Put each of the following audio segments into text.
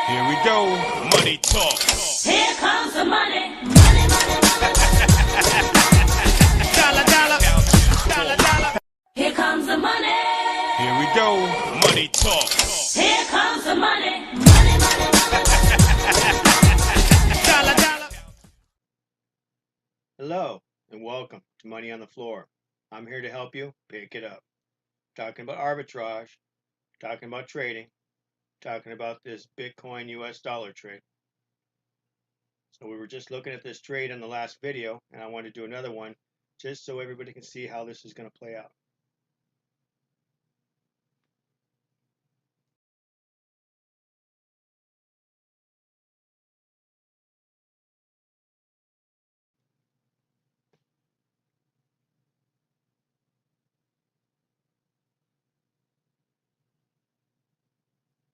Here we go. Money talk. Here comes the money. Money, money, money. Dollar, dollar. Dollar, dollar. Here comes the money. Here we go. Money talk. Here comes the money. Money, money, money. Dollar, dollar. Hello and welcome to Money on the Floor. I'm here to help you pick it up. Talking about arbitrage, talking about trading, talking about this Bitcoin US dollar trade. So we were just looking at this trade in the last video, and I want to do another one just so everybody can see how this is going to play out.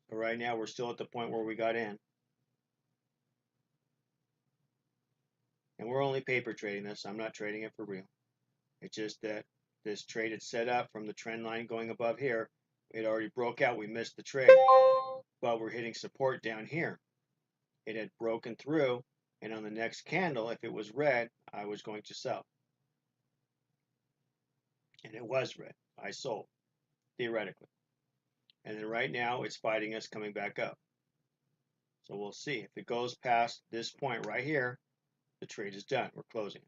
So right now we're still at the point where we got in. And we're only paper trading this. I'm not trading it for real. It's just that this trade had set up from the trend line going above here. It already broke out. We missed the trade. But we're hitting support down here. It had broken through, and on the next candle, if it was red, I was going to sell. And it was red. I sold, theoretically. And then right now, it's fighting us coming back up. So we'll see. If it goes past this point right here, the trade is done. We're closing it.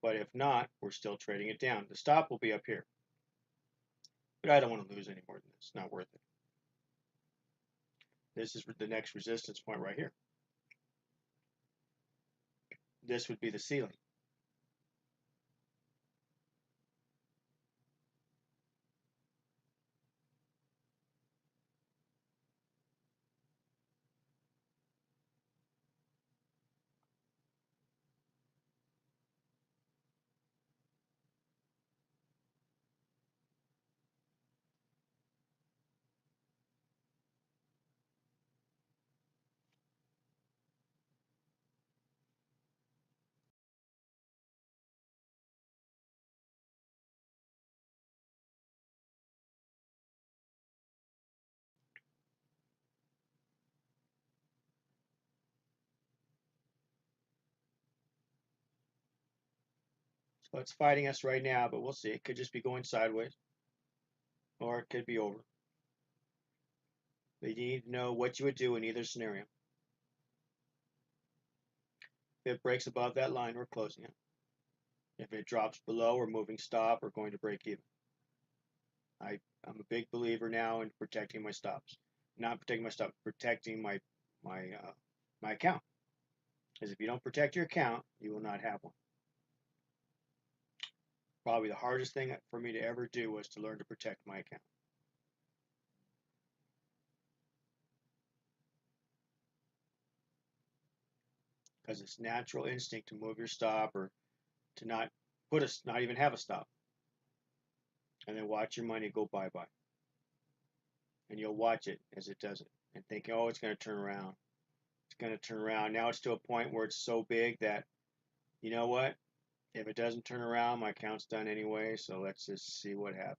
But if not, we're still trading it down. The stop will be up here. But I don't want to lose any more than this. It's not worth it. This is the next resistance point right here. This would be the ceiling. So it's fighting us right now, but we'll see. It could just be going sideways, or it could be over. But you need to know what you would do in either scenario. If it breaks above that line, we're closing it. If it drops below, we're moving stop or going to break even. I'm a big believer now in protecting my stops. Not protecting my stop, protecting my account. Because if you don't protect your account, you will not have one. Probably the hardest thing for me to ever do was to learn to protect my account. Because it's natural instinct to move your stop or to not even have a stop. And then watch your money go bye-bye. And you'll watch it as it does it. And think, oh, it's going to turn around. It's going to turn around. Now it's to a point where it's so big that, you know what? If it doesn't turn around, my account's done anyway. So let's just see what happens.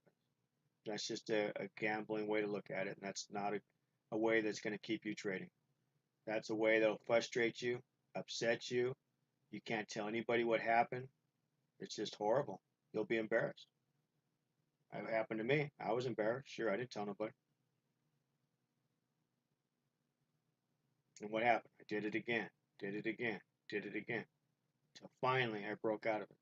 That's just a gambling way to look at it. And that's not a way that's going to keep you trading. That's a way that'll frustrate you, upset you. You can't tell anybody what happened. It's just horrible. You'll be embarrassed. It happened to me. I was embarrassed. Sure, I didn't tell nobody. And what happened? I did it again, did it again, did it again. Until finally I broke out of it.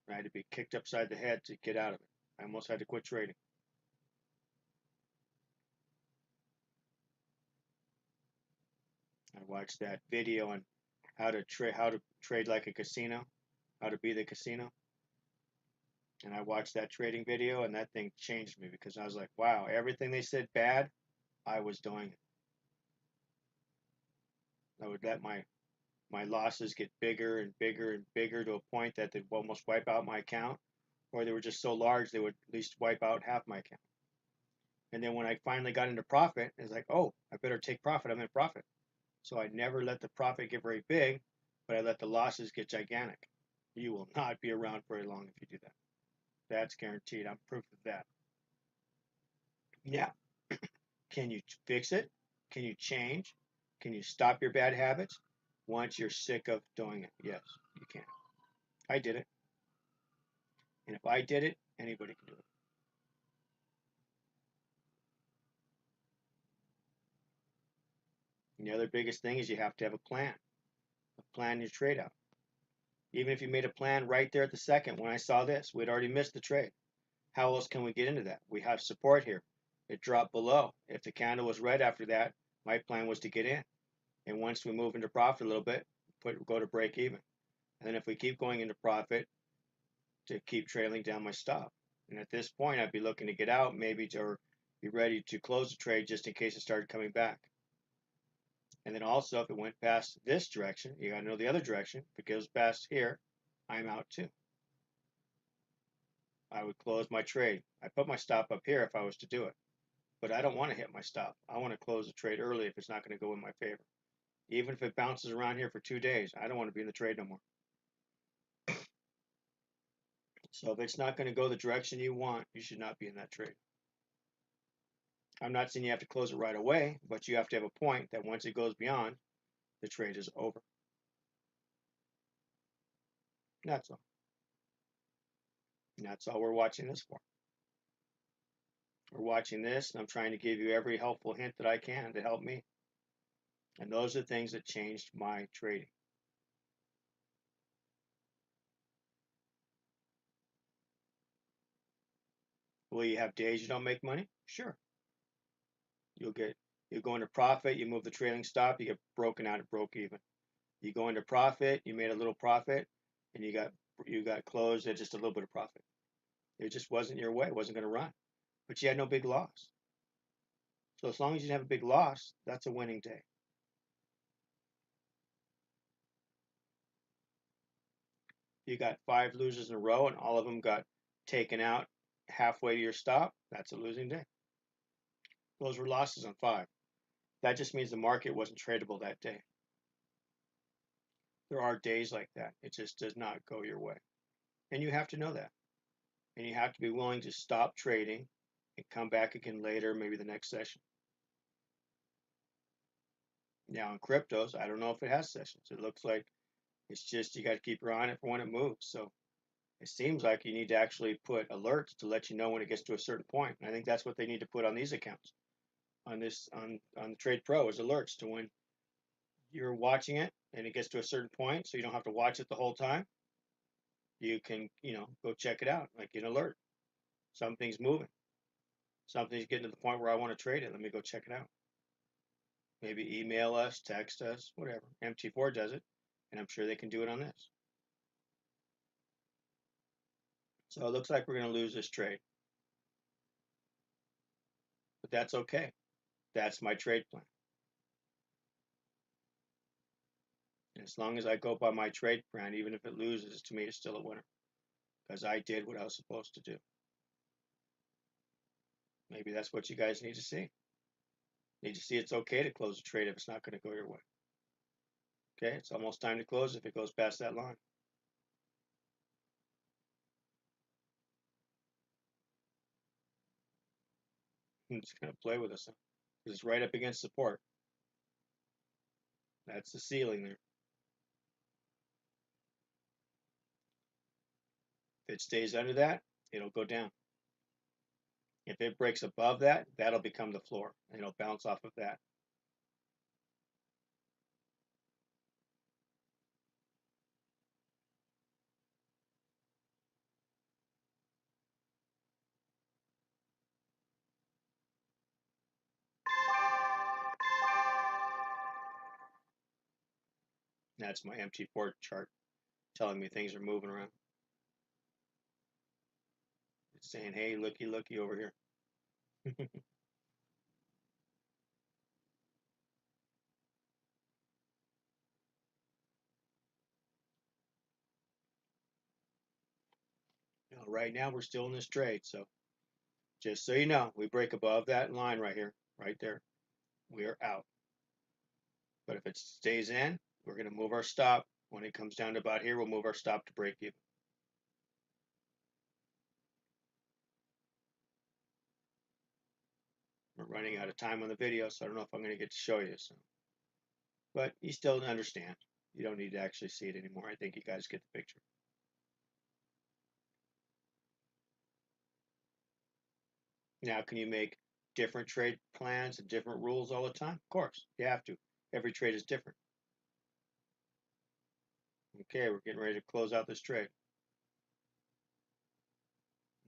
I had to be kicked upside the head to get out of it. I almost had to quit trading. I watched that video on how to trade like a casino, how to be the casino. And I watched that trading video, and that thing changed me because I was like, wow, everything they said bad, I was doing it. I would let my losses get bigger and bigger and bigger to a point that they'd almost wipe out my account, or they were just so large they would at least wipe out half my account. And then when I finally got into profit, it's like, oh, I better take profit. I'm in profit. So I never let the profit get very big, but I let the losses get gigantic. You will not be around very long if you do that. That's guaranteed. I'm proof of that. Yeah. Can you fix it? Can you change? Can you stop your bad habits once you're sick of doing it? Yes, you can. I did it. And if I did it, anybody can do it. And the other biggest thing is you have to have a plan your trade out. Even if you made a plan right there at the second, when I saw this, we'd already missed the trade. How else can we get into that? We have support here. It dropped below. If the candle was red after that, my plan was to get in. And once we move into profit a little bit, go to break even. And then if we keep going into profit, to keep trailing down my stop. And at this point, I'd be looking to get out, maybe or be ready to close the trade just in case it started coming back. And then also, if it went past this direction, you got to know the other direction. If it goes past here, I'm out too. I would close my trade. I put my stop up here if I was to do it. But I don't want to hit my stop. I want to close the trade early if it's not going to go in my favor. Even if it bounces around here for 2 days, I don't want to be in the trade no more. So if it's not going to go the direction you want, you should not be in that trade. I'm not saying you have to close it right away, but you have to have a point that once it goes beyond, the trade is over. That's all. And that's all we're watching this for. We're watching this, and I'm trying to give you every helpful hint that I can to help me. And those are things that changed my trading. Will you have days you don't make money? Sure. You go into profit, you move the trailing stop, you get broken out at broke even. You go into profit, you made a little profit, and you got closed at just a little bit of profit. It just wasn't your way, it wasn't going to run. But you had no big loss. So as long as you didn't have a big loss, that's a winning day. You got 5 losers in a row and all of them got taken out halfway to your stop, that's a losing day. Those were losses on 5. That just means the market wasn't tradable that day. There are days like that. It just does not go your way. And you have to know that. And you have to be willing to stop trading and come back again later, maybe the next session. Now in cryptos, I don't know if it has sessions. It looks like it's just you got to keep your eye on it for when it moves. So it seems like you need to actually put alerts to let you know when it gets to a certain point. And I think that's what they need to put on these accounts. On the Trade Pro is alerts to when you're watching it and it gets to a certain point, so you don't have to watch it the whole time. You can, go check it out, like an alert. Something's moving. Something's getting to the point where I want to trade it. Let me go check it out. Maybe email us, text us, whatever. MT4 does it, and I'm sure they can do it on this. So it looks like we're going to lose this trade. But that's okay. That's my trade plan. And as long as I go by my trade plan, even if it loses, to me it's still a winner. Because I did what I was supposed to do. Maybe that's what you guys need to see. Need to see it's okay to close a trade if it's not going to go your way. Okay, it's almost time to close if it goes past that line. It's going to play with us. Because it's right up against support. That's the ceiling there. If it stays under that, it'll go down. If it breaks above that, that'll become the floor. And it'll bounce off of that. That's my MT4 chart telling me things are moving around. It's saying, hey, looky over here. Right now we're still in this trade, so just so you know, we break above that line right here, right there, we are out. But if it stays in, we're going to move our stop. When it comes down to about here, we'll move our stop to break even. running out of time on the video, so I don't know if I'm going to get to show you. So, but you still understand. You don't need to actually see it anymore. I think you guys get the picture. Now, can you make different trade plans and different rules all the time? Of course, you have to. Every trade is different. Okay, we're getting ready to close out this trade.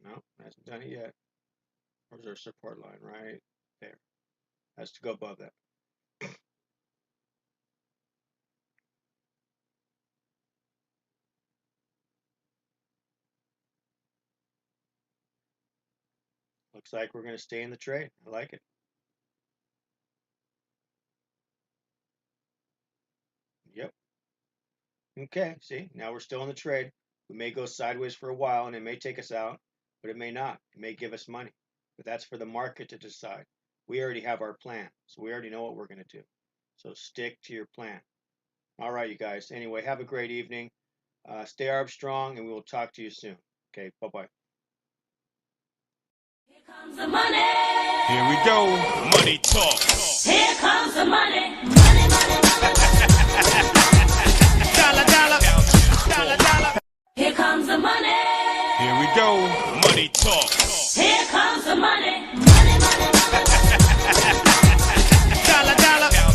No, hasn't done it yet. Where's our support line? Right there. Has to go above that. Looks like we're going to stay in the trade. I like it. Yep. Okay, see, now we're still in the trade. We may go sideways for a while and it may take us out, but it may not. It may give us money. But that's for the market to decide. We already have our plan, so we already know what we're going to do. So stick to your plan. All right, you guys. Anyway, have a great evening. Stay Armstrong, and we will talk to you soon. Okay, bye-bye. Here comes the money. Here we go. Money talk. Here comes the money. Money, money, money, money. Dollar, dollar. Dollar, dollar. Here comes the money. Here we go. Money talk. Here comes the money. Money, money, money, money. Dollar, dollar.